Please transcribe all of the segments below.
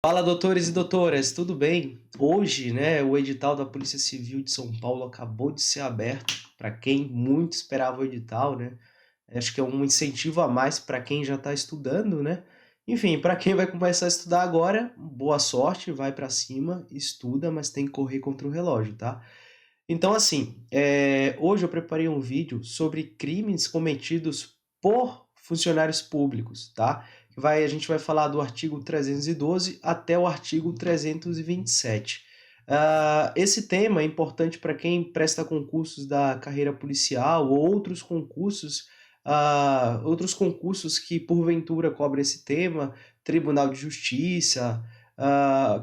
Fala, doutores e doutoras, tudo bem? Hoje, né, o edital da Polícia Civil de São Paulo acabou de ser aberto para quem muito esperava o edital, né? Acho que é um incentivo a mais para quem já está estudando, né? Enfim, para quem vai começar a estudar agora, boa sorte, vai para cima, estuda, mas tem que correr contra o relógio, tá? Então, assim, hoje eu preparei um vídeo sobre crimes cometidos por funcionários públicos, tá? A gente vai falar do artigo 312 até o artigo 327. Esse tema é importante para quem presta concursos da carreira policial ou outros concursos que porventura cobrem esse tema, Tribunal de Justiça,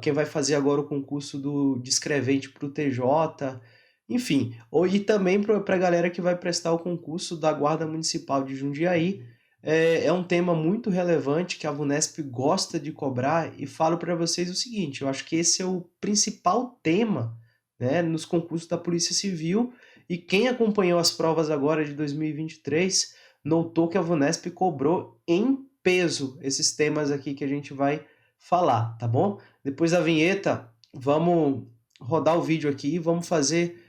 quem vai fazer agora o concurso de escrevente para o TJ, enfim, e também para a galera que vai prestar o concurso da Guarda Municipal de Jundiaí. É um tema muito relevante que a VUNESP gosta de cobrar, e falo para vocês o seguinte: eu acho que esse é o principal tema, né, nos concursos da Polícia Civil, e quem acompanhou as provas agora de 2023 notou que a VUNESP cobrou em peso esses temas aqui que a gente vai falar, tá bom? Depois da vinheta, vamos rodar o vídeo aqui e vamos fazer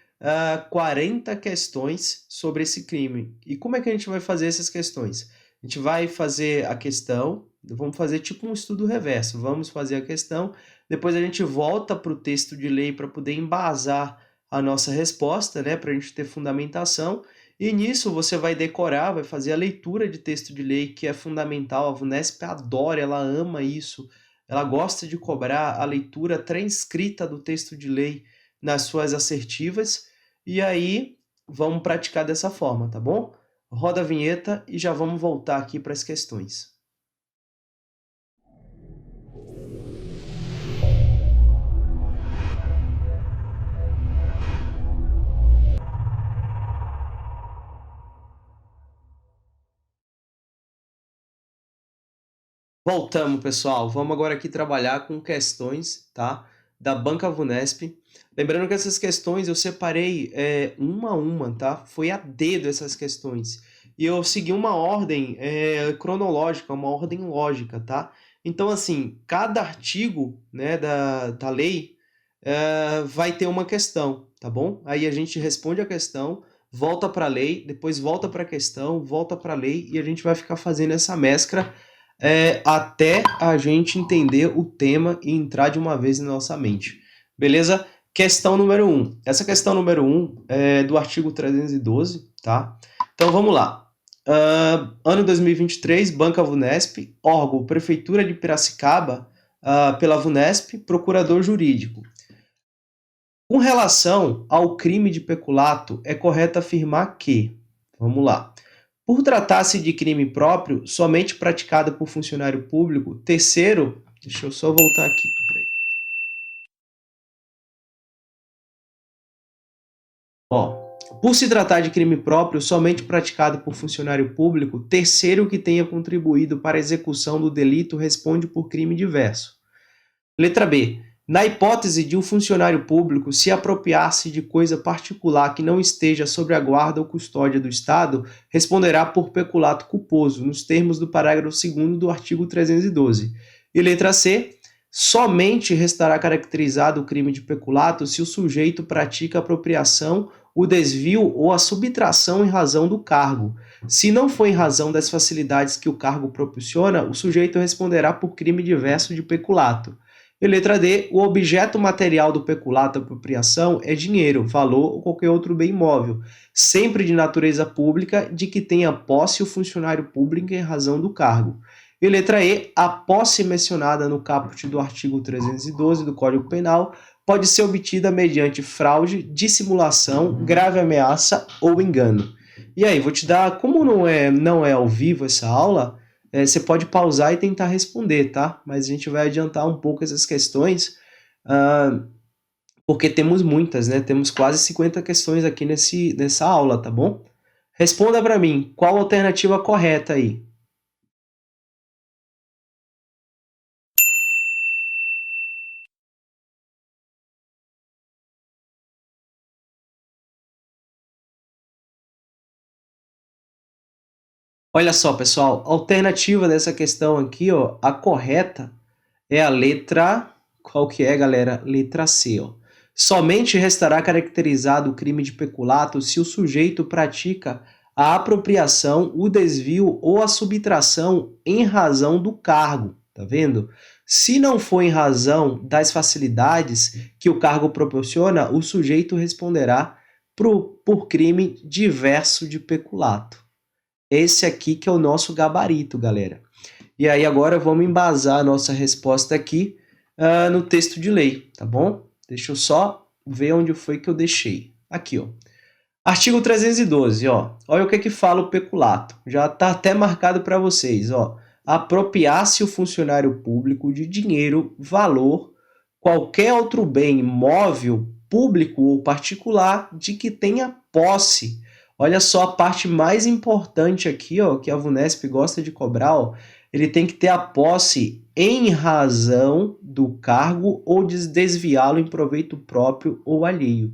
40 questões sobre esse crime. E como é que a gente vai fazer essas questões? A gente vai fazer a questão, vamos fazer tipo um estudo reverso. Vamos fazer a questão, depois a gente volta para o texto de lei para poder embasar a nossa resposta, né, para a gente ter fundamentação. E nisso você vai decorar, vai fazer a leitura de texto de lei, que é fundamental. A VUNESP adora, ela ama isso. Ela gosta de cobrar a leitura transcrita do texto de lei nas suas assertivas. E aí, vamos praticar dessa forma, tá bom? Roda a vinheta e já vamos voltar aqui para as questões. Voltamos, pessoal. Vamos agora aqui trabalhar com questões, tá? Da Banca VUNESP. Lembrando que essas questões eu separei uma a uma, tá? Foi a dedo essas questões. E eu segui uma ordem cronológica, uma ordem lógica, tá? Então, assim, cada artigo, né, da lei vai ter uma questão, tá bom? Aí a gente responde a questão, volta para a lei, depois volta para a questão, volta para a lei, e a gente vai ficar fazendo essa mescla até a gente entender o tema e entrar de uma vez na nossa mente. Beleza? Questão número 1. Essa questão número 1 é do artigo 312, tá? Então vamos lá. Ano 2023, Banca VUNESP, órgão Prefeitura de Piracicaba, pela VUNESP, procurador jurídico. Com relação ao crime de peculato, é correto afirmar que, vamos lá, por tratar-se de crime próprio, somente praticado por funcionário público, terceiro, deixa eu só voltar aqui, peraí. Ó, por se tratar de crime próprio, somente praticado por funcionário público, terceiro que tenha contribuído para a execução do delito responde por crime diverso. Letra B. Na hipótese de um funcionário público se apropriar-se de coisa particular que não esteja sob a guarda ou custódia do Estado, responderá por peculato culposo, nos termos do parágrafo 2º do artigo 312. E letra C. Somente restará caracterizado o crime de peculato se o sujeito pratica a apropriação, o desvio ou a subtração em razão do cargo. Se não for em razão das facilidades que o cargo proporciona, o sujeito responderá por crime diverso de peculato. E letra D, o objeto material do peculato apropriação é dinheiro, valor ou qualquer outro bem imóvel, sempre de natureza pública, de que tenha posse o funcionário público em razão do cargo. E letra E, a posse mencionada no caput do artigo 312 do Código Penal pode ser obtida mediante fraude, dissimulação, grave ameaça ou engano. E aí, vou te dar, como não é ao vivo essa aula, você pode pausar e tentar responder, tá? Mas a gente vai adiantar um pouco essas questões, ah, porque temos muitas, né? Temos quase 50 questões aqui nessa aula, tá bom? Responda para mim, qual a alternativa correta aí? Olha só, pessoal, a alternativa dessa questão aqui, ó, a correta É a letra... Qual que é, galera? Letra C, ó. Somente restará caracterizado o crime de peculato se o sujeito pratica a apropriação, o desvio ou a subtração em razão do cargo, tá vendo? Se não for em razão das facilidades que o cargo proporciona, o sujeito responderá por crime diverso de peculato. Esse aqui que é o nosso gabarito, galera. E aí agora vamos embasar a nossa resposta aqui no texto de lei, tá bom? Deixa eu só ver onde foi que eu deixei. Aqui, ó. Artigo 312, ó. Olha o que fala o peculato. Já está até marcado para vocês, ó. Apropriar-se o funcionário público de dinheiro, valor, qualquer outro bem móvel, público ou particular, de que tenha posse. Olha só a parte mais importante aqui, ó, que a VUNESP gosta de cobrar, ó. Ele tem que ter a posse em razão do cargo ou desviá-lo em proveito próprio ou alheio.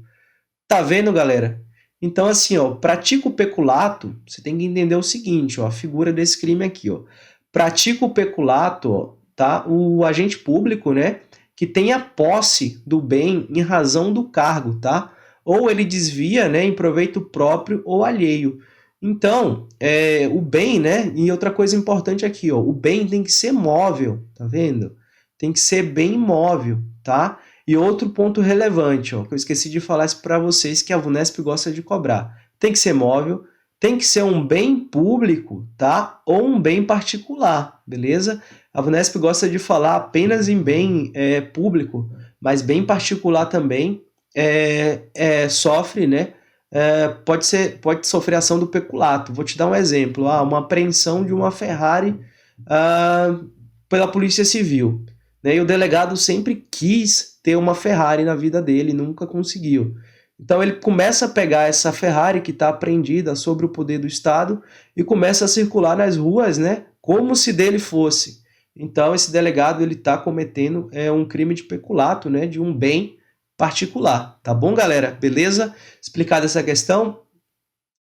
Tá vendo, galera? Então, assim, ó, pratica o peculato, você tem que entender o seguinte, ó, a figura desse crime aqui, ó. Pratica o peculato, ó, tá? O agente público, né, que tem a posse do bem em razão do cargo, tá? Ou ele desvia, né, em proveito próprio ou alheio. Então, o bem, né, e outra coisa importante aqui, ó, o bem tem que ser móvel, tá vendo? Tem que ser bem móvel, tá? E outro ponto relevante, ó, que eu esqueci de falar isso para vocês, que a VUNESP gosta de cobrar. Tem que ser móvel, tem que ser um bem público, tá? Ou um bem particular, beleza? A VUNESP gosta de falar apenas em bem público, mas bem particular também sofre, né? Pode sofrer ação do peculato. Vou te dar um exemplo. Uma apreensão de uma Ferrari pela Polícia Civil. Né? E o delegado sempre quis ter uma Ferrari na vida dele, nunca conseguiu. Então ele começa a pegar essa Ferrari que está apreendida sobre o poder do Estado e começa a circular nas ruas, né, como se dele fosse. Então esse delegado ele está cometendo um crime de peculato, né, de um bem particular. Tá bom, galera? Beleza? Explicada essa questão?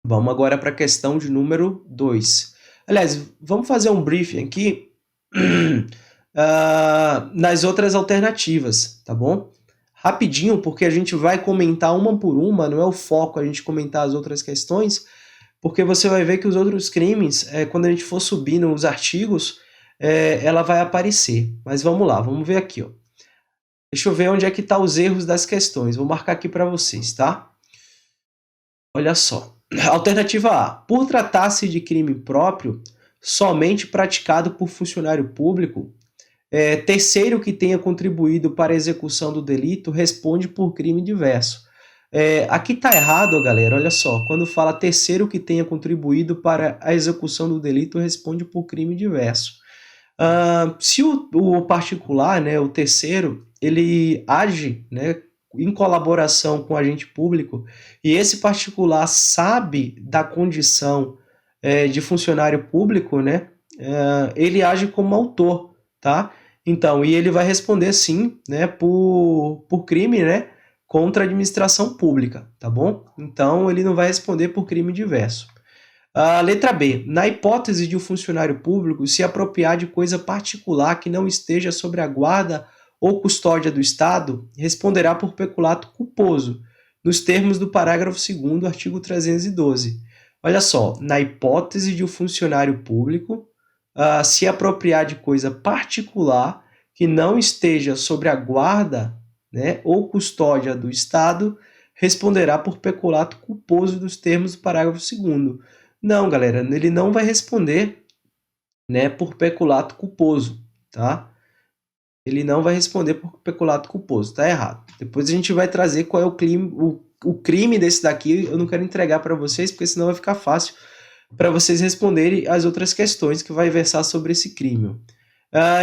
Vamos agora para a questão de número 2. Aliás, vamos fazer um briefing aqui nas outras alternativas, tá bom? Rapidinho, porque a gente vai comentar uma por uma, não é o foco a gente comentar as outras questões, porque você vai ver que os outros crimes, quando a gente for subindo os artigos, ela vai aparecer. Mas vamos lá, vamos ver aqui, ó. Deixa eu ver onde é que tá os erros das questões. Vou marcar aqui para vocês, tá? Olha só. Alternativa A. Por tratar-se de crime próprio, somente praticado por funcionário público, terceiro que tenha contribuído para a execução do delito responde por crime diverso. Aqui está errado, galera, olha só, quando fala terceiro que tenha contribuído para a execução do delito responde por crime diverso. Se o particular, né, o terceiro, ele age, né, em colaboração com o agente público e esse particular sabe da condição de funcionário público, né, ele age como autor, tá? Então, e ele vai responder sim, né, por crime, né, contra a administração pública, tá bom? Então, ele não vai responder por crime diverso. Letra B. Na hipótese de o funcionário público se apropriar de coisa particular que não esteja sob a guarda ou custódia do Estado, responderá por peculato culposo, nos termos do parágrafo 2º, artigo 312. Olha só, na hipótese de o funcionário público se apropriar de coisa particular que não esteja sobre a guarda, né, ou custódia do Estado, responderá por peculato culposo dos termos do parágrafo 2º. Não, galera, ele não vai responder, né, por peculato culposo, tá? Ele não vai responder por peculato culposo, tá errado. Depois a gente vai trazer qual é o crime desse daqui, eu não quero entregar para vocês, porque senão vai ficar fácil para vocês responderem as outras questões que vai versar sobre esse crime.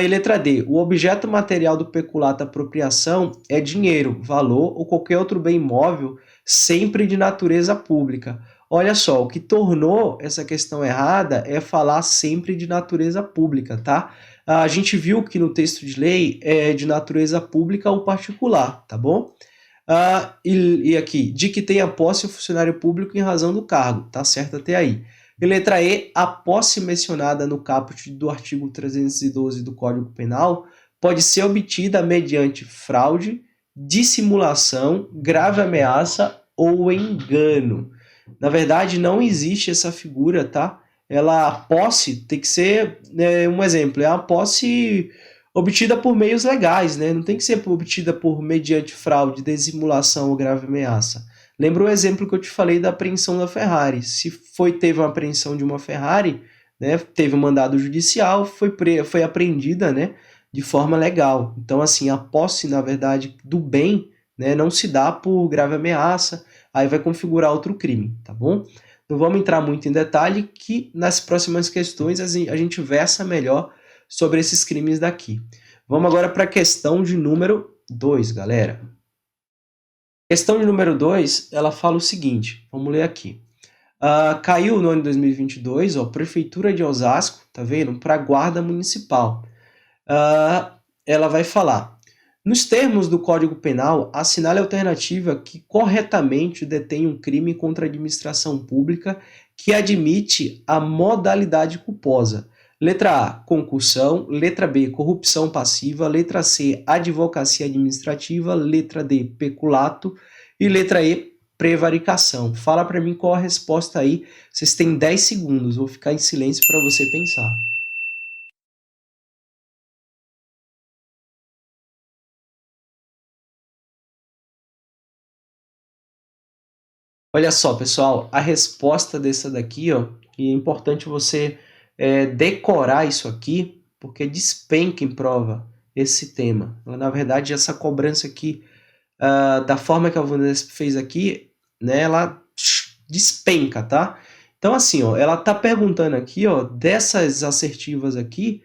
E letra D. O objeto material do peculato apropriação é dinheiro, valor ou qualquer outro bem imóvel, sempre de natureza pública. Olha só, o que tornou essa questão errada é falar sempre de natureza pública, tá? A gente viu que no texto de lei é de natureza pública ou particular, tá bom? E aqui, de que tenha posse o funcionário público em razão do cargo, tá certo até aí. E letra E, a posse mencionada no caput do artigo 312 do Código Penal pode ser obtida mediante fraude, dissimulação, grave ameaça ou engano. Na verdade, não existe essa figura, tá? A posse tem que ser, um exemplo, é a posse obtida por meios legais, né? Não tem que ser obtida por mediante fraude, dissimulação ou grave ameaça. Lembra o exemplo que eu te falei da apreensão da Ferrari. Se teve uma apreensão de uma Ferrari, né, teve um mandado judicial, foi apreendida, né, de forma legal. Então, assim, a posse, na verdade, do bem, né, não se dá por grave ameaça, aí vai configurar outro crime, tá bom? Não vamos entrar muito em detalhe, que nas próximas questões a gente versa melhor sobre esses crimes daqui. Vamos agora para a questão de número 2, galera. Questão de número 2, ela fala o seguinte, vamos ler aqui. Caiu no ano de 2022, ó, Prefeitura de Osasco, tá vendo? Para a Guarda Municipal. Ela vai falar, nos termos do Código Penal, assinale a alternativa que corretamente detém um crime contra a administração pública que admite a modalidade culposa. Letra A, concussão. Letra B, corrupção passiva. Letra C, advocacia administrativa. Letra D, peculato. E letra E, prevaricação. Fala para mim qual a resposta aí. Vocês têm 10 segundos. Vou ficar em silêncio para você pensar. Olha só, pessoal, a resposta dessa daqui, ó, e é importante você decorar isso aqui, porque despenca em prova esse tema. Na verdade, essa cobrança aqui, da forma que a Vanessa fez aqui, né, ela despenca, tá? Então, assim, ó, ela tá perguntando aqui, ó, dessas assertivas aqui,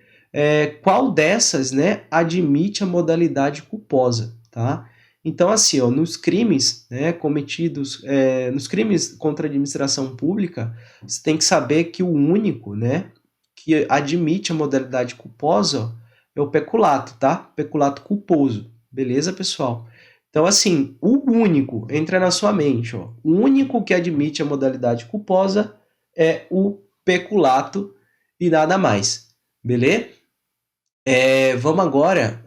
qual dessas, né, admite a modalidade culposa, tá? Então, assim, ó, nos crimes, né, cometidos, nos crimes contra a administração pública, você tem que saber que o único, né, que admite a modalidade culposa é o peculato, tá? Peculato culposo. Beleza, pessoal? Então, assim, o único, entra na sua mente, ó, o único que admite a modalidade culposa é o peculato e nada mais. Beleza? Vamos agora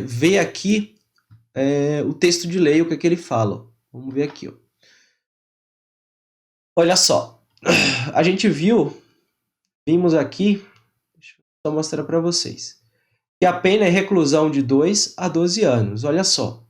ver aqui o texto de lei, o que é que ele fala. Vamos ver aqui. Ó. Olha só, a gente vimos aqui, deixa eu só mostrar para vocês, que a pena é reclusão de 2 a 12 anos. Olha só.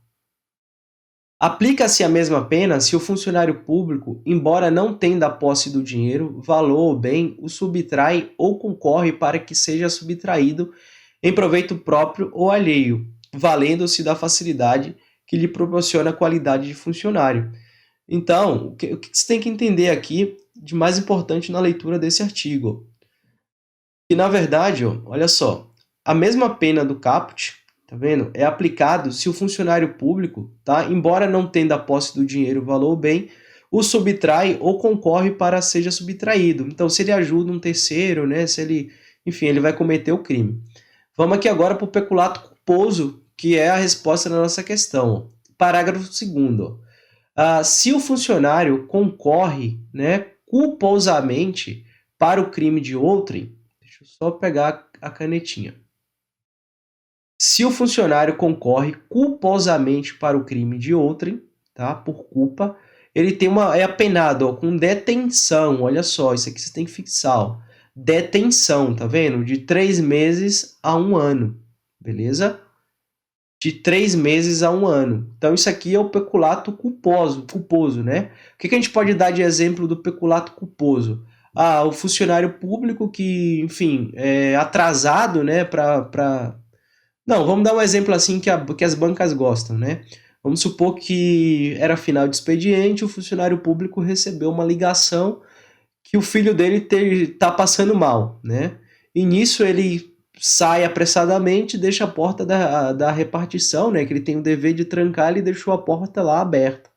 Aplica-se a mesma pena se o funcionário público, embora não tenha a posse do dinheiro, valor ou bem, o subtrai ou concorre para que seja subtraído em proveito próprio ou alheio, valendo-se da facilidade que lhe proporciona a qualidade de funcionário. Então, o que você tem que entender aqui de mais importante na leitura desse artigo? Que, na verdade, ó, olha só, a mesma pena do caput, tá vendo? É aplicado se o funcionário público, tá? Embora não tenha a posse do dinheiro, valor ou bem, o subtrai ou concorre para seja subtraído. Então, se ele ajuda um terceiro, né? Se ele, enfim, ele vai cometer o crime. Vamos aqui agora para o peculato culposo, que é a resposta da nossa questão. Parágrafo 2º. Se o funcionário concorre, né, culposamente para o crime de outrem, deixa eu só pegar a canetinha. Se o funcionário concorre culposamente para o crime de outrem, tá, por culpa, ele é apenado ó, com detenção. Olha só, isso aqui você tem que fixar. Ó. Detenção, tá vendo? De 3 meses a 1 ano, beleza? De 3 meses a 1 ano. Então, isso aqui é o peculato culposo, né? O que a gente pode dar de exemplo do peculato culposo? O funcionário público que, enfim, é atrasado, né, Não, vamos dar um exemplo assim que as bancas gostam, né? Vamos supor que era final de expediente, o funcionário público recebeu uma ligação que o filho dele tá passando mal, né? E nisso ele sai apressadamente e deixa a porta da repartição, né? Que ele tem o dever de trancar, ele deixou a porta lá aberta.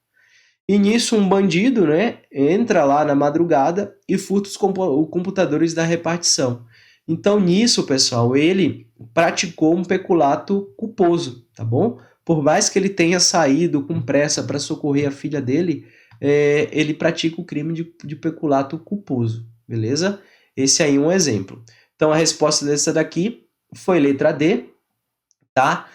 E nisso um bandido, né? Entra lá na madrugada e furta os computadores da repartição. Então nisso, pessoal, ele praticou um peculato culposo, tá bom? Por mais que ele tenha saído com pressa para socorrer a filha dele, ele pratica o crime de peculato culposo, beleza? Esse aí é um exemplo. Então, a resposta dessa daqui foi letra D, tá?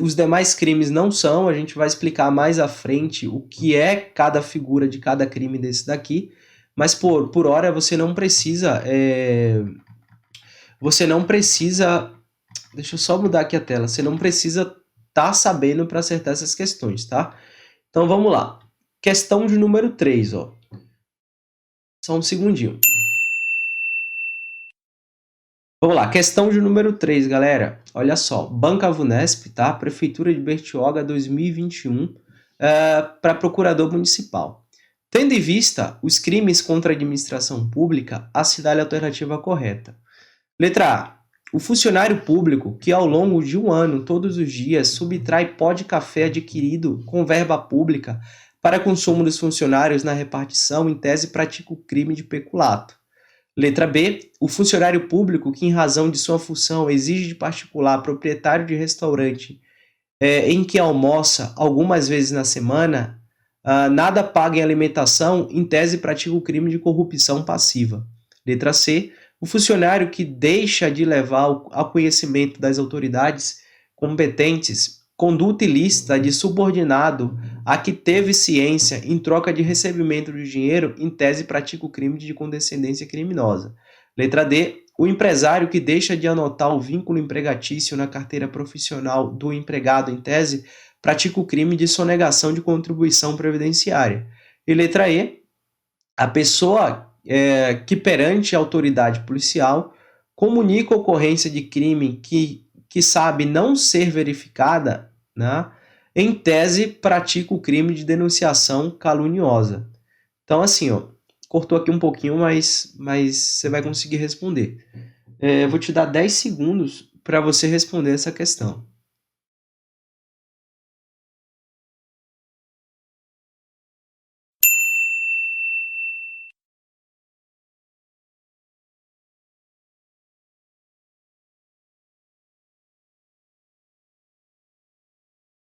Os demais crimes não são, a gente vai explicar mais à frente o que é cada figura de cada crime desse daqui, mas por hora você não precisa, deixa eu só mudar aqui a tela, você não precisa estar sabendo para acertar essas questões, tá? Então vamos lá. Questão de número 3, ó. Só um segundinho. Vamos lá, questão de número 3, galera. Olha só, Banca Vunesp, tá? Prefeitura de Bertioga 2021, para procurador municipal. Tendo em vista os crimes contra a administração pública, assinale a alternativa correta. Letra A. O funcionário público que ao longo de um ano, todos os dias, subtrai pó de café adquirido com verba pública para consumo dos funcionários na repartição, em tese pratica o crime de peculato. Letra B. O funcionário público que, em razão de sua função, exige de particular proprietário de restaurante em que almoça algumas vezes na semana, nada paga em alimentação, em tese pratica o crime de corrupção passiva. Letra C. O funcionário que deixa de levar ao conhecimento das autoridades competentes conduta ilícita de subordinado a que teve ciência em troca de recebimento de dinheiro, em tese pratica o crime de condescendência criminosa. Letra D. O empresário que deixa de anotar o vínculo empregatício na carteira profissional do empregado, em tese, pratica o crime de sonegação de contribuição previdenciária. E letra E. A pessoa que perante a autoridade policial comunica a ocorrência de crime que sabe não ser verificada, né, em tese pratica o crime de denunciação caluniosa. Então, assim, ó, cortou aqui um pouquinho, mas você vai conseguir responder. Vou te dar 10 segundos para você responder essa questão.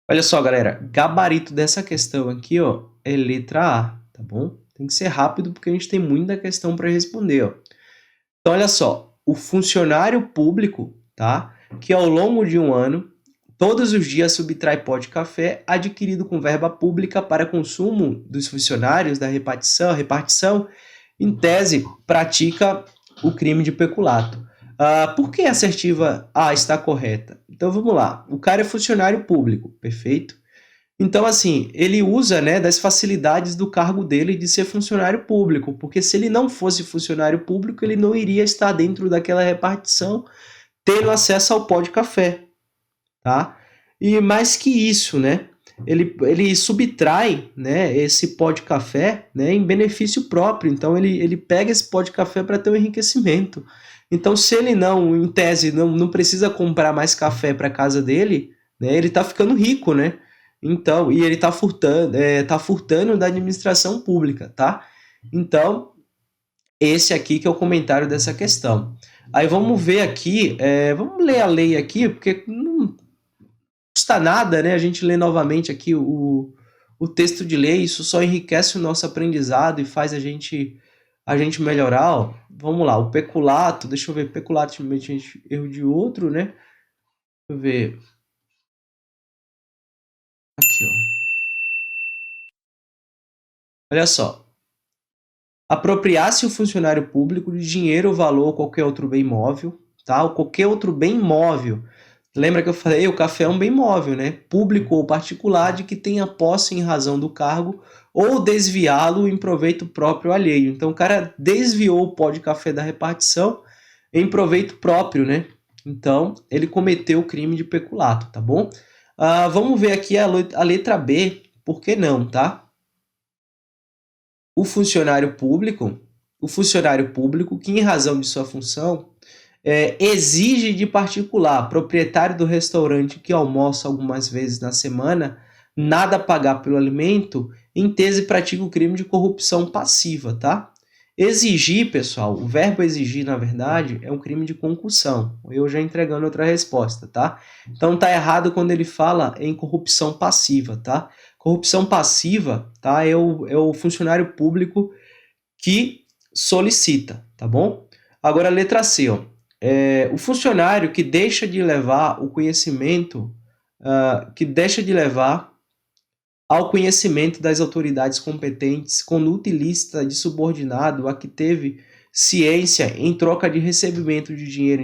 Olha só, galera, gabarito dessa questão aqui, ó, é letra A, tá bom? Tem que ser rápido porque a gente tem muita questão para responder, ó. Então, olha só, o funcionário público, tá, que ao longo de um ano, todos os dias subtrai pó de café adquirido com verba pública para consumo dos funcionários da repartição, em tese, pratica o crime de peculato. Por que a assertiva A está correta? Então vamos lá. O cara é funcionário público, perfeito? Então, assim, ele usa, né, das facilidades do cargo dele de ser funcionário público, porque se ele não fosse funcionário público, ele não iria estar dentro daquela repartição, tendo acesso ao pó de café, tá? E mais que isso, né, ele subtrai, né, esse pó de café, né, em benefício próprio. Então ele pega esse pó de café para ter um enriquecimento. Então, se ele não, em tese, não precisa comprar mais café para casa dele, né, ele está ficando rico, né? Então, e ele está furtando da administração pública, tá? Então, esse aqui que é o comentário dessa questão. Aí vamos ver aqui, vamos ler a lei aqui, porque não custa nada, né? A gente lê novamente aqui o texto de lei, isso só enriquece o nosso aprendizado e faz a gente melhorar, ó. Vamos lá, o peculato, deixa eu ver, peculato mediante erro de outro, né? Deixa eu ver. Aqui, ó. Olha só. Apropriar-se o funcionário público de dinheiro, valor ou qualquer outro bem móvel, tá? Ou qualquer outro bem móvel. Lembra que eu falei, o café é um bem móvel, né? Público ou particular, de que tenha posse em razão do cargo ou desviá-lo em proveito próprio alheio. Então o cara desviou o pó de café da repartição em proveito próprio, né? Então ele cometeu o crime de peculato, tá bom? Vamos ver aqui a letra B, por que não, tá? O funcionário público que, em razão de sua função, exige de particular, proprietário do restaurante que almoça algumas vezes na semana, nada pagar pelo alimento, em tese pratica o crime de corrupção passiva, tá? Exigir, pessoal, o verbo exigir, na verdade, é um crime de concussão. Eu já entregando outra resposta, tá? Então tá errado quando ele fala em corrupção passiva, tá? Corrupção passiva, tá? É o funcionário público que solicita, tá bom? Agora a letra C, ó. o funcionário que deixa de levar o conhecimento, que deixa de levar ao conhecimento das autoridades competentes conduta ilícita de subordinado a que teve ciência em troca de recebimento de dinheiro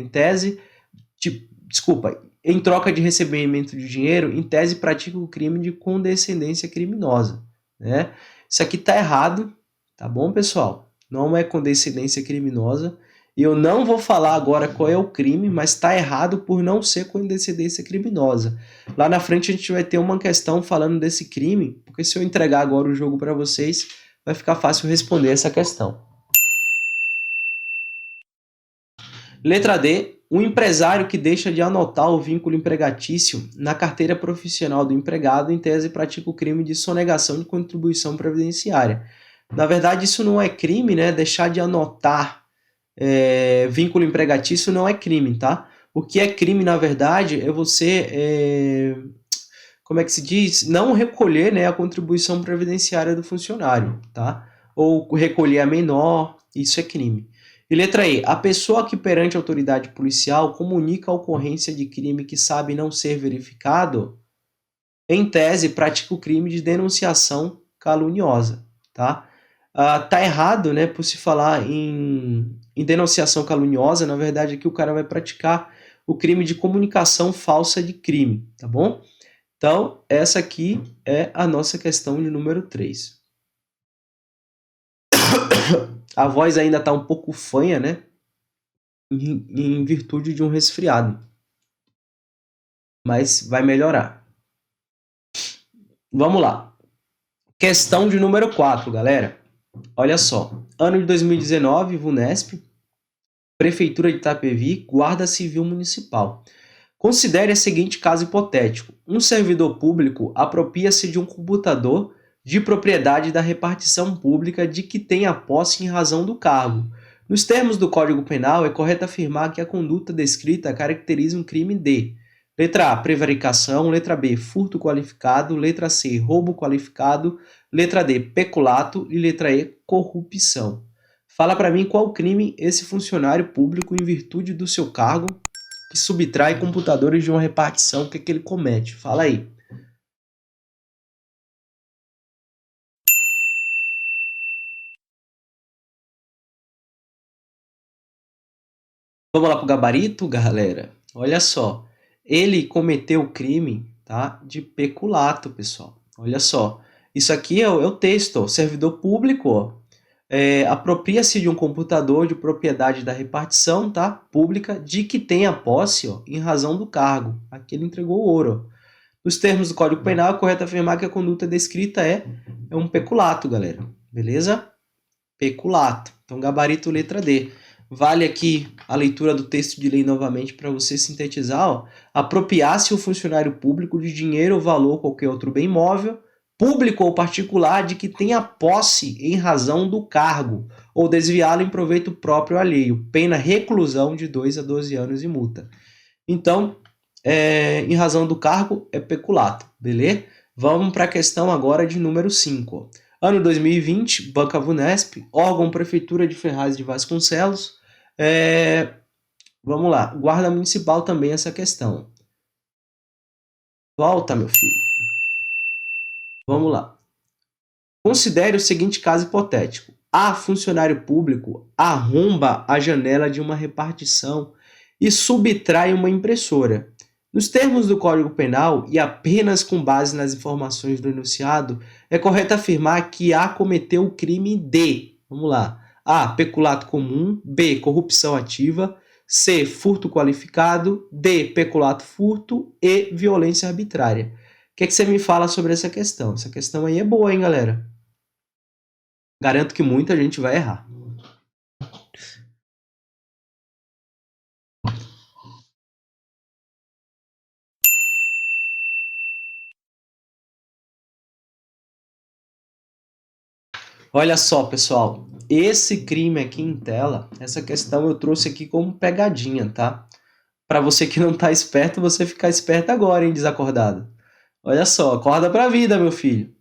em troca de recebimento de dinheiro, em tese pratica o crime de condescendência criminosa, né? Isso aqui tá errado, tá bom, pessoal? Não é condescendência criminosa. Eu não vou falar agora qual é o crime, mas tá errado por não ser condescendência criminosa. Lá na frente a gente vai ter uma questão falando desse crime, porque se eu entregar agora o jogo para vocês, vai ficar fácil responder essa questão. Letra D. Um empresário que deixa de anotar o vínculo empregatício na carteira profissional do empregado, em tese pratica o crime de sonegação de contribuição previdenciária. Na verdade, isso não é crime, né? Deixar de anotar vínculo empregatício não é crime, tá? O que é crime, na verdade, é você, como é que se diz? Não recolher, né, a contribuição previdenciária do funcionário, tá? Ou recolher a menor, isso é crime. E letra E. A pessoa que perante a autoridade policial comunica a ocorrência de crime que sabe não ser verificado, em tese, pratica o crime de denunciação caluniosa, tá? Tá errado, né, por se falar em denunciação caluniosa, na verdade aqui o cara vai praticar o crime de comunicação falsa de crime, tá bom? Então, essa aqui é a nossa questão de número 3. A voz ainda está um pouco fanha, né? Em virtude de um resfriado. Mas vai melhorar. Vamos lá. Questão de número 4, galera. Olha só. Ano de 2019, VUNESP, Prefeitura de Itapevi, Guarda Civil Municipal. Considere o seguinte caso hipotético. Um servidor público apropria-se de um computador de propriedade da repartição pública de que tem a posse em razão do cargo. Nos termos do Código Penal, é correto afirmar que a conduta descrita caracteriza um crime de: letra A, prevaricação, letra B, furto qualificado, letra C, roubo qualificado, letra D, peculato e letra E, corrupção. Fala para mim qual crime esse funcionário público, em virtude do seu cargo, que subtrai computadores de uma repartição, o que ele comete? Fala aí. Vamos lá pro gabarito, galera? Olha só. Ele cometeu o crime, tá, de peculato, pessoal. Olha só. Isso aqui é o texto, ó. Servidor público, ó, apropria-se de um computador de propriedade da repartição, tá, pública, de que tem a posse, ó, em razão do cargo. Aqui ele entregou o ouro. Nos termos do Código Penal, é correto afirmar que a conduta descrita é um peculato, galera. Beleza? Peculato. Então, gabarito letra D. Vale aqui a leitura do texto de lei novamente para você sintetizar. Ó. Apropriar-se o funcionário público de dinheiro ou valor ou qualquer outro bem móvel, público ou particular, de que tenha posse em razão do cargo, ou desviá-lo em proveito próprio alheio. Pena reclusão de 2 a 12 anos e multa. Então, em razão do cargo, é peculato, beleza? Vamos para a questão agora de número 5. Ano 2020, Banca VUNESP, órgão Prefeitura de Ferraz de Vasconcelos. Vamos lá, Guarda Municipal também essa questão. Volta, meu filho. Vamos lá. Considere o seguinte caso hipotético. A funcionário público arromba a janela de uma repartição e subtrai uma impressora. Nos termos do Código Penal, e apenas com base nas informações do enunciado, é correto afirmar que A cometeu o crime de, vamos lá, A, peculato comum, B, corrupção ativa, C, furto qualificado, D, peculato furto e violência arbitrária. O que você me fala sobre essa questão? Essa questão aí é boa, hein, galera? Garanto que muita gente vai errar. Olha só, pessoal, esse crime aqui em tela, essa questão eu trouxe aqui como pegadinha, tá? Para você que não tá esperto, você ficar esperto agora, hein, desacordado. Olha só, acorda pra vida, meu filho.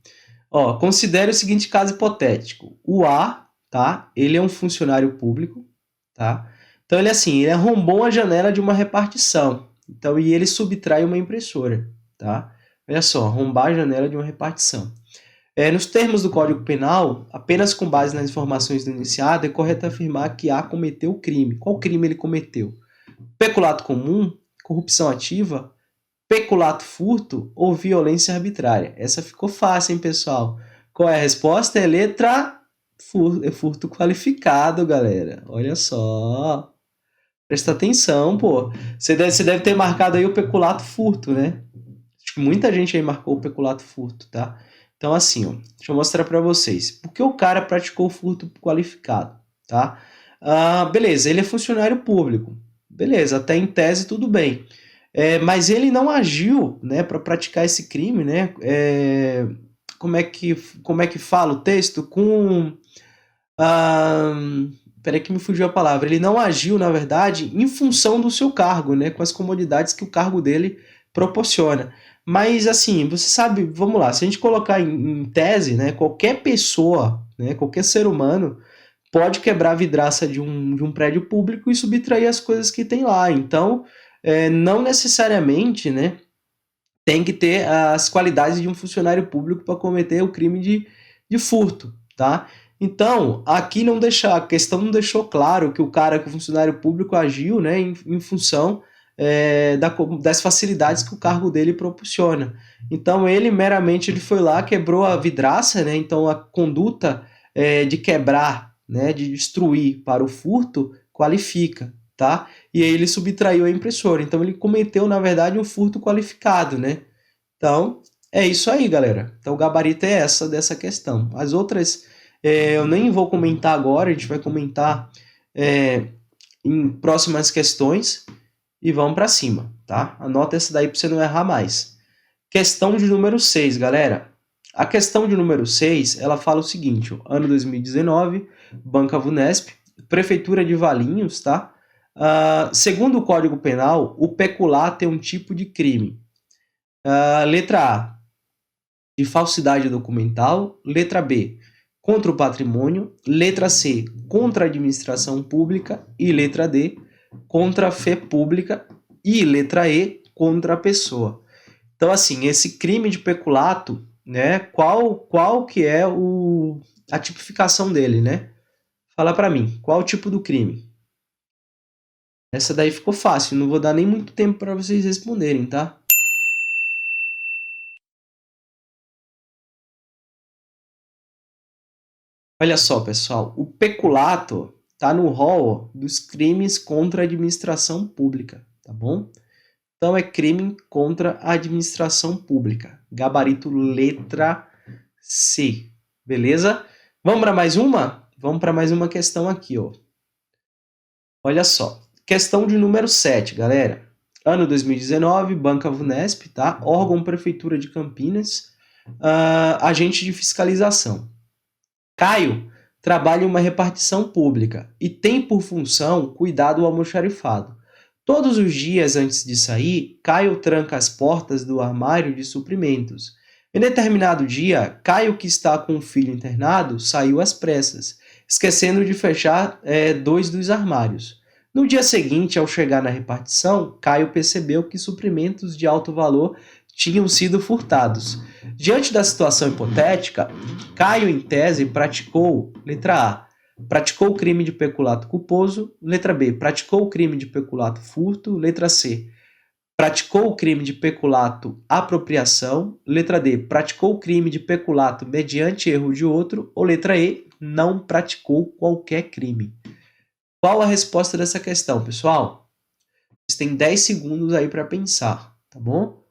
Ó, considere o seguinte caso hipotético. O A, tá? Ele é um funcionário público, tá? Então ele assim, ele arrombou a janela de uma repartição. Então, e ele subtrai uma impressora, tá? Olha só, arrombar a janela de uma repartição. Nos termos do Código Penal, apenas com base nas informações do iniciado, é correto afirmar que A cometeu o crime. Qual crime ele cometeu? Peculato comum, corrupção ativa, peculato furto ou violência arbitrária? Essa ficou fácil, hein, pessoal? Qual é a resposta? É letra furto qualificado, galera. Olha só. Presta atenção, pô. Você deve ter marcado aí o peculato furto, né? Acho que muita gente aí marcou o peculato furto, tá? Então, assim, ó, deixa eu mostrar para vocês. Por que o cara praticou furto qualificado, tá? Beleza, ele é funcionário público. Beleza, até em tese tudo bem. Mas ele não agiu, né, para praticar esse crime, né? Como é que fala o texto? Ah, Peraí que me fugiu a palavra. Ele não agiu, na verdade, em função do seu cargo, né? Com as comodidades que o cargo dele proporciona. Mas, assim, você sabe, vamos lá, se a gente colocar em tese, né? Qualquer pessoa, né? Qualquer ser humano pode quebrar a vidraça de um prédio público e subtrair as coisas que tem lá. Então, não necessariamente, né? Tem que ter as qualidades de um funcionário público para cometer o crime de furto, tá? Então, aqui a questão não deixou claro que o funcionário público agiu, né, em função das facilidades que o cargo dele proporciona. Então, ele foi lá, quebrou a vidraça, né, então a conduta de quebrar, né, de destruir para o furto, qualifica, tá? E aí ele subtraiu a impressora. Então, ele cometeu, na verdade, um furto qualificado, né? Então, é isso aí, galera. Então, o gabarito é essa dessa questão. As outras eu nem vou comentar agora, a gente vai comentar em próximas questões e vamos para cima, tá? Anota essa daí para você não errar mais. Questão de número 6, galera. A questão de número 6, ela fala o seguinte, ó, ano 2019, Banca Vunesp, Prefeitura de Valinhos, tá? Segundo o Código Penal, o peculato é um tipo de crime. Letra A, de falsidade documental. Letra B, contra o patrimônio. Letra C, contra a administração pública. E letra D, contra a fé pública. E letra E, contra a pessoa. Então, assim, esse crime de peculato, né, qual que é a tipificação dele, né? Fala para mim, qual o tipo do crime? Essa daí ficou fácil, não vou dar nem muito tempo para vocês responderem, tá? Olha só, pessoal, o peculato está no rol dos crimes contra a administração pública, tá bom? Então é crime contra a administração pública. Gabarito letra C, beleza? Vamos para mais uma? Vamos para mais uma questão aqui, ó. Olha só, questão de número 7, galera. Ano 2019, Banca Vunesp, tá? Órgão Prefeitura de Campinas, agente de fiscalização. Caio trabalha em uma repartição pública e tem por função cuidar do almoxarifado. Todos os dias antes de sair, Caio tranca as portas do armário de suprimentos. Em determinado dia, Caio, que está com o filho internado, saiu às pressas, esquecendo de fechar 2 dos armários. No dia seguinte, ao chegar na repartição, Caio percebeu que suprimentos de alto valor tinham sido furtados. Diante da situação hipotética, Caio, em tese, praticou, letra A, praticou o crime de peculato culposo, letra B, praticou o crime de peculato furto, letra C, praticou o crime de peculato apropriação, letra D, praticou o crime de peculato mediante erro de outro, ou letra E, não praticou qualquer crime. Qual a resposta dessa questão, pessoal? Vocês têm 10 segundos aí para pensar, tá bom?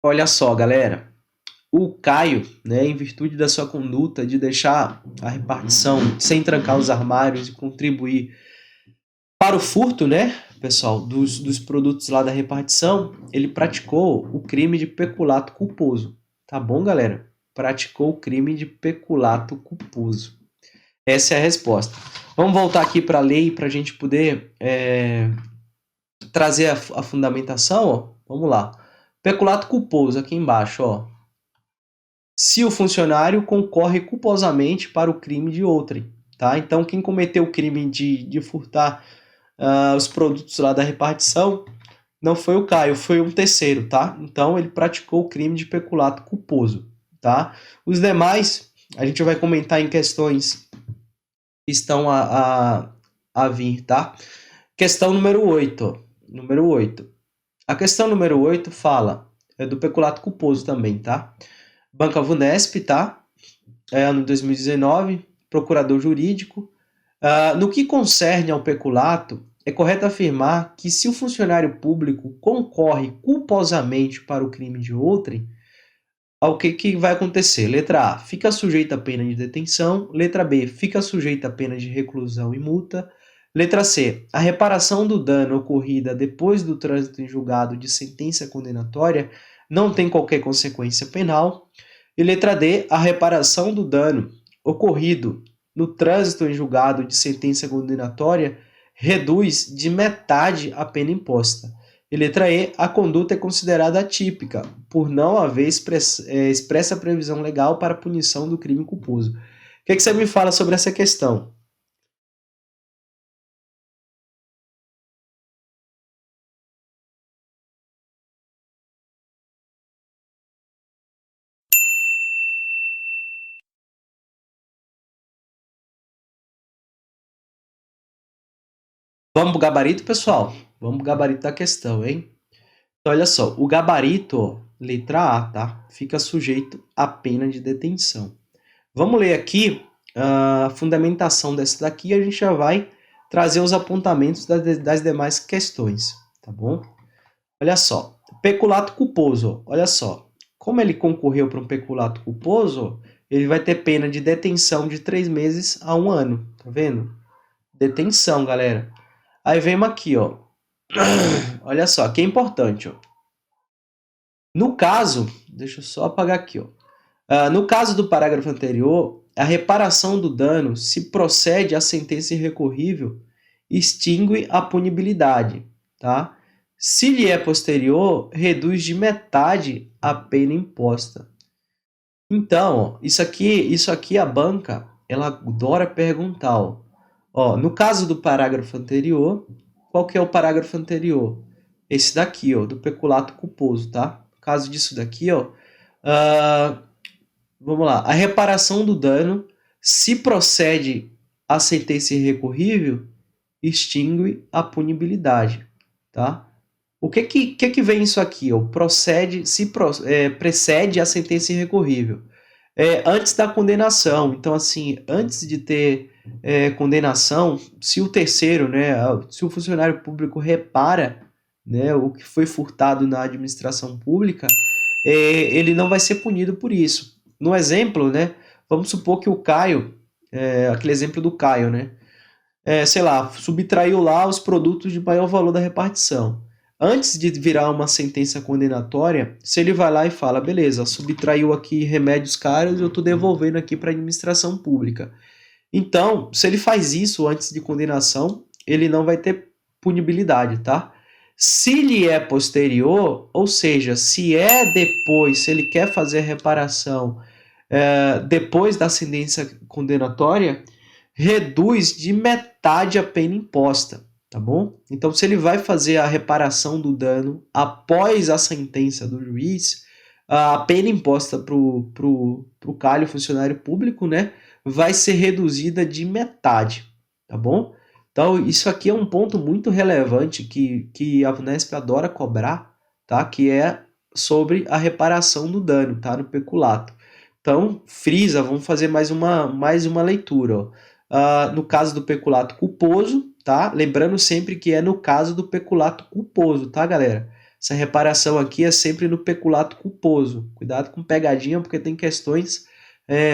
Olha só, galera. O Caio, né, em virtude da sua conduta de deixar a repartição sem trancar os armários e contribuir para o furto, né, pessoal, dos produtos lá da repartição, ele praticou o crime de peculato culposo. Tá bom, galera? Praticou o crime de peculato culposo. Essa é a resposta. Vamos voltar aqui para a lei para a gente poder trazer a fundamentação, ó, vamos lá. Peculato culposo, aqui embaixo, ó. Se o funcionário concorre culposamente para o crime de outrem, tá? Então, quem cometeu o crime de furtar os produtos lá da repartição não foi o Caio, foi um terceiro, tá? Então, ele praticou o crime de peculato culposo, tá? Os demais, a gente vai comentar em questões que estão a vir, tá? Questão número 8, ó. Número 8. A questão número 8 fala do peculato culposo também, tá? Banca Vunesp, tá? Ano 2019, procurador jurídico. No que concerne ao peculato, é correto afirmar que se o funcionário público concorre culposamente para o crime de outrem, o que vai acontecer? Letra A, fica sujeito à pena de detenção. Letra B, fica sujeito à pena de reclusão e multa. Letra C, a reparação do dano ocorrida depois do trânsito em julgado de sentença condenatória não tem qualquer consequência penal. E letra D, a reparação do dano ocorrido no trânsito em julgado de sentença condenatória reduz de metade a pena imposta. E letra E, a conduta é considerada atípica, por não haver expressa previsão legal para a punição do crime culposo. O que você me fala sobre essa questão? Vamos pro gabarito, pessoal? Vamos pro gabarito da questão, hein? Então, olha só, o gabarito, ó, letra A, tá? Fica sujeito à pena de detenção. Vamos ler aqui a fundamentação dessa daqui e a gente já vai trazer os apontamentos das demais questões, tá bom? Olha só, peculato culposo, olha só. Como ele concorreu para um peculato culposo, ele vai ter pena de detenção de 3 meses a 1 ano, tá vendo? Detenção, galera. Aí vem aqui, ó. Olha só, que é importante, ó. No caso, deixa eu só apagar aqui, ó. No caso do parágrafo anterior, a reparação do dano, se procede à sentença irrecorrível, extingue a punibilidade, tá? Se lhe é posterior, reduz de metade a pena imposta. Então, ó, isso aqui a banca, ela adora perguntar, ó, no caso do parágrafo anterior, qual que é o parágrafo anterior? Esse daqui, ó, do peculato culposo, tá? No caso disso daqui, ó, vamos lá. A reparação do dano, se procede à sentença irrecorrível, extingue a punibilidade, tá? O que vem isso aqui? Ó? Precede a sentença irrecorrível. Antes da condenação. Então, assim, antes de ter condenação, se o terceiro, né, se o funcionário público repara, né, o que foi furtado na administração pública, ele não vai ser punido por isso. No exemplo, né, vamos supor que o Caio, aquele exemplo do Caio, né, sei lá, subtraiu lá os produtos de maior valor da repartição. Antes de virar uma sentença condenatória, se ele vai lá e fala, beleza, subtraiu aqui remédios caros, eu estou devolvendo aqui para a administração pública. Então, se ele faz isso antes de condenação, ele não vai ter punibilidade, tá? Se lhe é posterior, ou seja, se é depois, se ele quer fazer a reparação depois da sentença condenatória, reduz de metade a pena imposta, tá bom? Então, se ele vai fazer a reparação do dano após a sentença do juiz, a pena imposta pro Calho, funcionário público, né, vai ser reduzida de metade, tá bom? Então, isso aqui é um ponto muito relevante que a Vunesp adora cobrar, tá? Que é sobre a reparação do dano, tá? No peculato. Então, frisa, vamos fazer mais uma leitura, ó. No caso do peculato culposo, tá? Lembrando sempre que é no caso do peculato culposo, tá, galera? Essa reparação aqui é sempre no peculato culposo. Cuidado com pegadinha, porque tem questões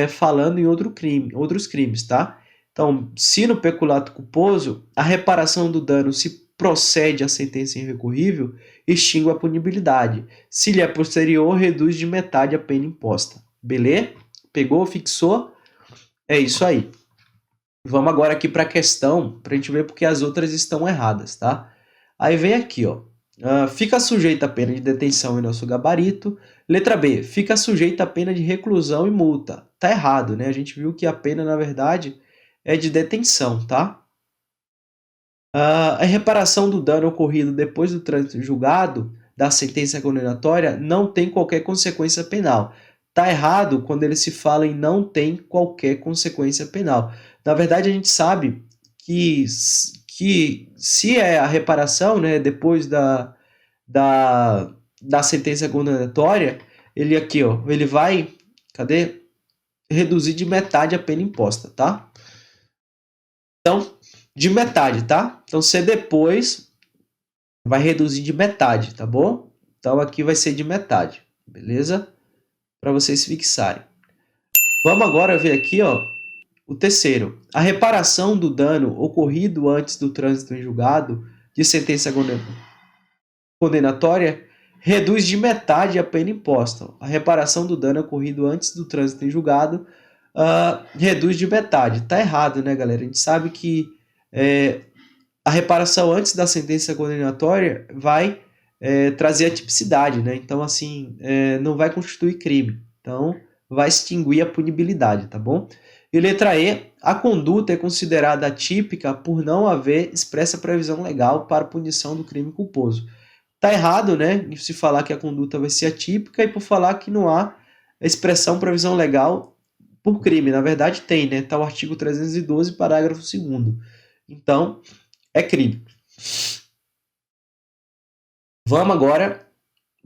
falando em outros crimes, tá? Então, se no peculato culposo, a reparação do dano se procede à sentença irrecorrível, extingue a punibilidade. Se lhe é posterior, reduz de metade a pena imposta. Beleza? Pegou, fixou? É isso aí. Vamos agora aqui para a questão, para a gente ver porque as outras estão erradas, tá? Aí vem aqui, ó. Fica sujeito à pena de detenção em nosso gabarito. Letra B, fica sujeito à pena de reclusão e multa. Tá errado, né? A gente viu que a pena, na verdade, é de detenção, tá? A reparação do dano ocorrido depois do trânsito julgado da sentença condenatória não tem qualquer consequência penal. Tá errado quando ele se fala em não tem qualquer consequência penal. Na verdade, a gente sabe que se é a reparação, né, depois da sentença condenatória, ele aqui, ó, ele vai, cadê? Reduzir de metade a pena imposta, tá? Então, de metade, tá? Então, se depois vai reduzir de metade, tá bom? Então, aqui vai ser de metade, beleza? Para vocês fixarem. Vamos agora ver aqui, ó, o terceiro. A reparação do dano ocorrido antes do trânsito em julgado de sentença condenatória reduz de metade a pena imposta. A reparação do dano ocorrido antes do trânsito em julgado reduz de metade. Tá errado, né, galera? A gente sabe que a reparação antes da sentença condenatória vai trazer a tipicidade, né? Então, assim, não vai constituir crime. Então, vai extinguir a punibilidade, tá bom? E letra E, a conduta é considerada atípica por não haver expressa previsão legal para punição do crime culposo. Tá errado, né? Se falar que a conduta vai ser atípica e por falar que não há expressão previsão legal por crime. Na verdade, tem, né? Tá o artigo 312, parágrafo 2º. Então, é crime. Vamos agora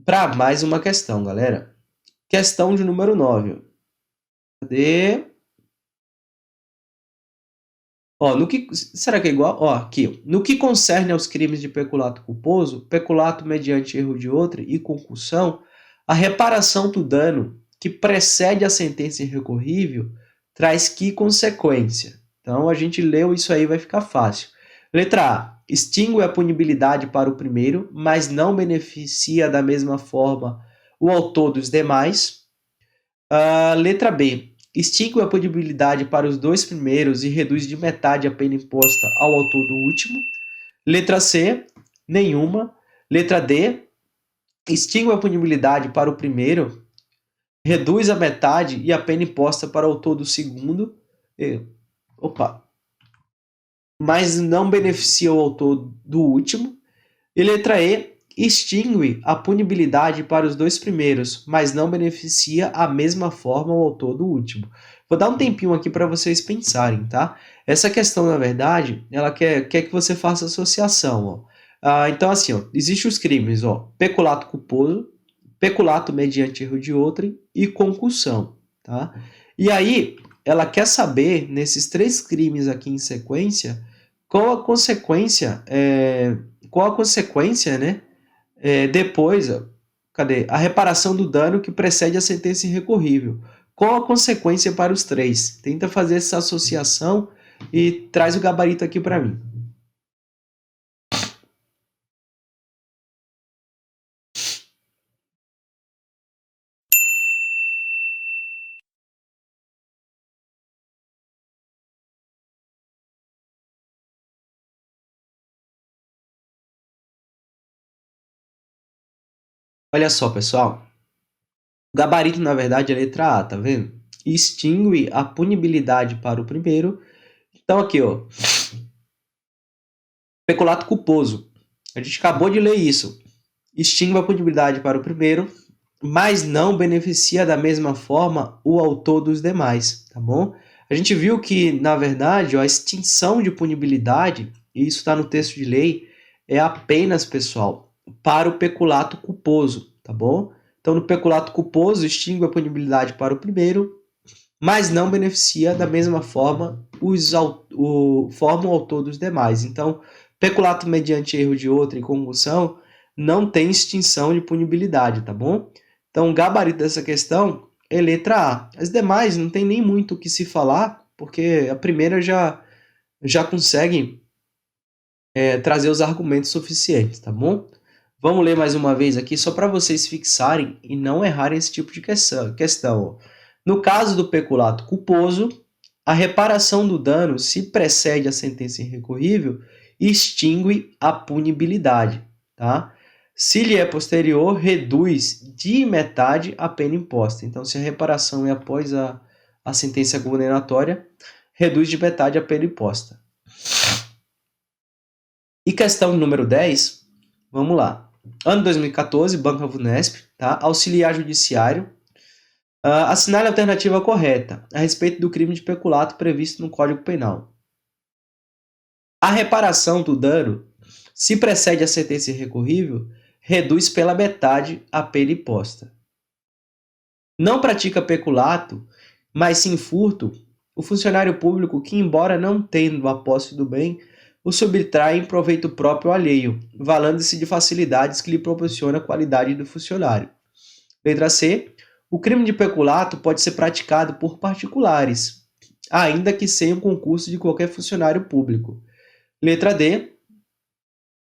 para mais uma questão, galera. Questão de número 9. Cadê? Ó, será que é igual? Ó, aqui. No que concerne aos crimes de peculato culposo, peculato mediante erro de outrem e concussão, a reparação do dano que precede a sentença irrecorrível traz que consequência? Então, a gente leu isso aí, vai ficar fácil. Letra A. Extingue a punibilidade para o primeiro, mas não beneficia da mesma forma o autor dos demais. Letra B. Extingue a punibilidade para os dois primeiros e reduz de metade a pena imposta ao autor do último. Letra C. Nenhuma. Letra D. Extingue a punibilidade para o primeiro, reduz a metade e a pena imposta para o autor do segundo. Mas não beneficia o autor do último. E letra E. Extingue a punibilidade para os dois primeiros, mas não beneficia a mesma forma o autor do último. Vou dar um tempinho aqui para vocês pensarem, tá? Essa questão, na verdade, ela quer que você faça associação, ó. Então, assim, ó, existem os crimes, ó, peculato culposo, peculato mediante erro de outrem e concussão, tá? E aí, ela quer saber, nesses três crimes aqui em sequência, qual a consequência, né? Depois, cadê? A reparação do dano que precede a sentença irrecorrível. Qual a consequência para os três? Tenta fazer essa associação e traz o gabarito aqui para mim. Olha só, pessoal. O gabarito, na verdade, é a letra A, tá vendo? Extingue a punibilidade para o primeiro. Então, aqui, ó. Peculato culposo. A gente acabou de ler isso. Extingue a punibilidade para o primeiro, mas não beneficia da mesma forma o autor dos demais, tá bom? A gente viu que, na verdade, ó, a extinção de punibilidade, e isso está no texto de lei, é apenas, pessoal, para o peculato culposo, tá bom? Então, no peculato culposo, extingue a punibilidade para o primeiro, mas não beneficia da mesma forma o autor dos demais. Então, peculato mediante erro de outrem e concussão não tem extinção de punibilidade, tá bom? Então, o gabarito dessa questão é letra A. As demais não tem nem muito o que se falar, porque a primeira já consegue trazer os argumentos suficientes, tá bom? Vamos ler mais uma vez aqui, só para vocês fixarem e não errarem esse tipo de questão. No caso do peculato culposo, a reparação do dano se precede a sentença irrecorrível extingue a punibilidade, tá? Se lhe é posterior, reduz de metade a pena imposta. Então, se a reparação é após a sentença condenatória, reduz de metade a pena imposta. E questão número 10, vamos lá. Ano 2014, Banca Vunesp, tá? Auxiliar judiciário. Assinale a alternativa correta a respeito do crime de peculato previsto no Código Penal. A reparação do dano, se precede a sentença irrecorrível, reduz pela metade a pena imposta. Não pratica peculato, mas sim furto, o funcionário público que, embora não tendo a posse do bem, o subtrai em proveito próprio ou alheio, valendo-se de facilidades que lhe proporciona a qualidade do funcionário. Letra C. O crime de peculato pode ser praticado por particulares, ainda que sem o concurso de qualquer funcionário público. Letra D.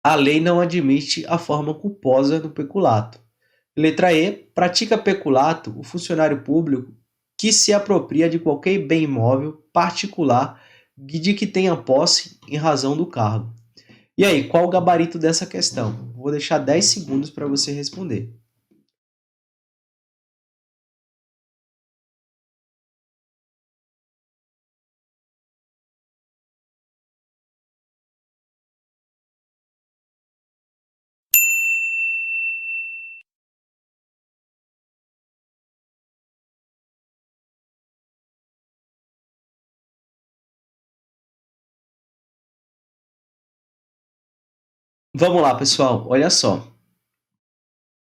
A lei não admite a forma culposa do peculato. Letra E. Pratica peculato o funcionário público que se apropria de qualquer bem imóvel particular de que tenha posse em razão do cargo. E aí, qual o gabarito dessa questão? Vou deixar 10 segundos para você responder. Vamos lá, pessoal. Olha só.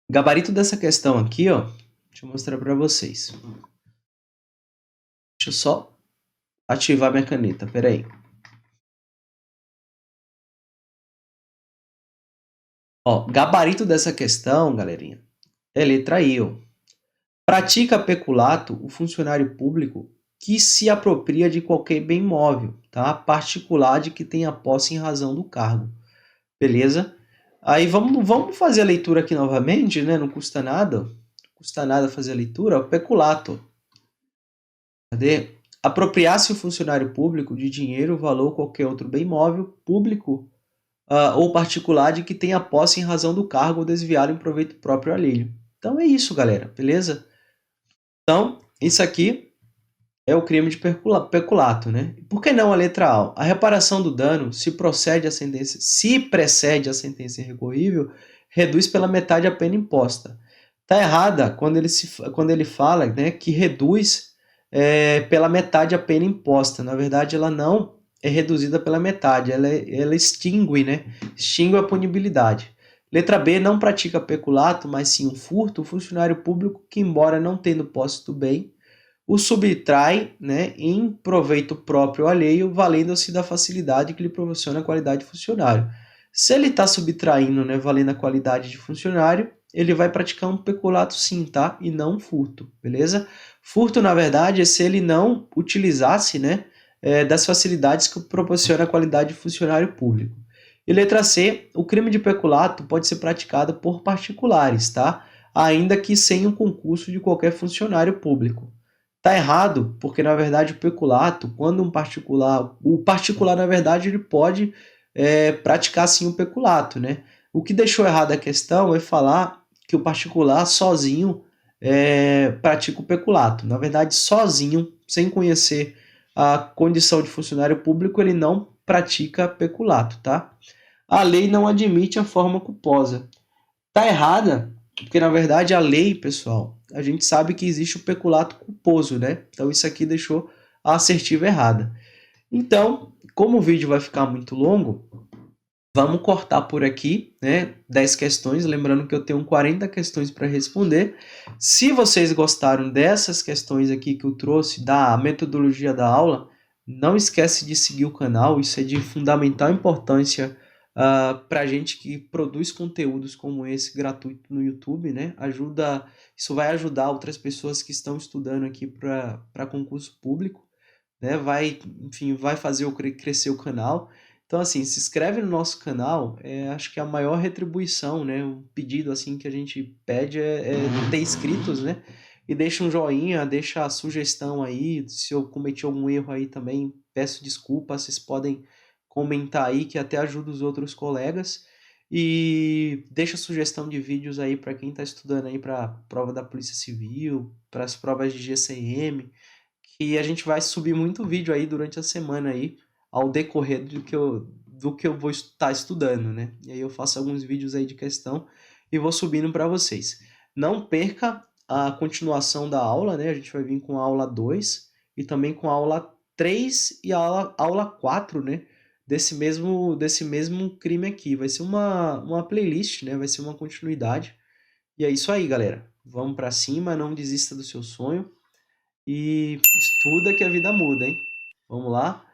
Gabarito dessa questão aqui, ó. Deixa eu mostrar para vocês. Deixa eu só ativar minha caneta. Pera aí. Ó, gabarito dessa questão, galerinha, é letra I, ó. Pratica peculato o funcionário público que se apropria de qualquer bem móvel, tá? Particular de que tenha posse em razão do cargo. Beleza? Aí vamos fazer a leitura aqui novamente, né? Não custa nada. Não custa nada fazer a leitura. O peculato. Cadê? Apropriar-se o funcionário público de dinheiro, valor ou qualquer outro bem móvel, público ou particular de que tenha posse em razão do cargo ou desviá-lo em proveito próprio alheio. Então é isso, galera. Beleza? Então, isso aqui é o crime de peculato, né? Por que não a letra A? A reparação do dano, se precede a sentença irrecorrível, reduz pela metade a pena imposta. Tá errada quando ele fala, né, que reduz pela metade a pena imposta. Na verdade, ela não é reduzida pela metade, ela extingue, né? Extingue a punibilidade. Letra B, não pratica peculato, mas sim um furto, o funcionário público que, embora não tendo posse do bem, o subtrai, né, em proveito próprio ou alheio, valendo-se da facilidade que lhe proporciona a qualidade de funcionário. Se ele está subtraindo, né, valendo a qualidade de funcionário, ele vai praticar um peculato sim, tá? E não um furto, beleza? Furto, na verdade, é se ele não utilizasse, né, das facilidades que proporciona a qualidade de funcionário público. E letra C, o crime de peculato pode ser praticado por particulares, tá? Ainda que sem o concurso de qualquer funcionário público. Tá errado, porque na verdade o peculato, quando o particular na verdade ele pode praticar sim o peculato, né? O que deixou errado a questão é falar que o particular sozinho pratica o peculato. Na verdade, sozinho, sem conhecer a condição de funcionário público, ele não pratica peculato, tá? A lei não admite a forma culposa. Tá errada, porque na verdade a lei, pessoal, a gente sabe que existe o peculato culposo, né? Então isso aqui deixou a assertiva errada. Então, como o vídeo vai ficar muito longo, vamos cortar por aqui, né? 10 questões, lembrando que eu tenho 40 questões para responder. Se vocês gostaram dessas questões aqui que eu trouxe da metodologia da aula, não esquece de seguir o canal, isso é de fundamental importância para a gente que produz conteúdos como esse gratuito no YouTube, né? Isso vai ajudar outras pessoas que estão estudando aqui para concurso público, né? Enfim, vai fazer eu crescer o canal. Então, assim, se inscreve no nosso canal, acho que a maior retribuição, né? Um pedido, assim, que a gente pede é ter inscritos, né? E deixa um joinha, deixa a sugestão aí, se eu cometi algum erro aí também, peço desculpa, vocês podem comentar aí que até ajuda os outros colegas. E deixa sugestão de vídeos aí para quem está estudando aí para prova da Polícia Civil, para as provas de GCM, que a gente vai subir muito vídeo aí durante a semana aí, ao decorrer do que eu vou estar estudando, né? E aí eu faço alguns vídeos aí de questão e vou subindo para vocês. Não perca a continuação da aula, né? A gente vai vir com a aula 2 e também com a aula 3 e a aula 4, né? Desse mesmo crime aqui. Vai ser uma playlist, né? Vai ser uma continuidade. E é isso aí, galera. Vamos para cima, não desista do seu sonho e estuda que a vida muda, hein? Vamos lá?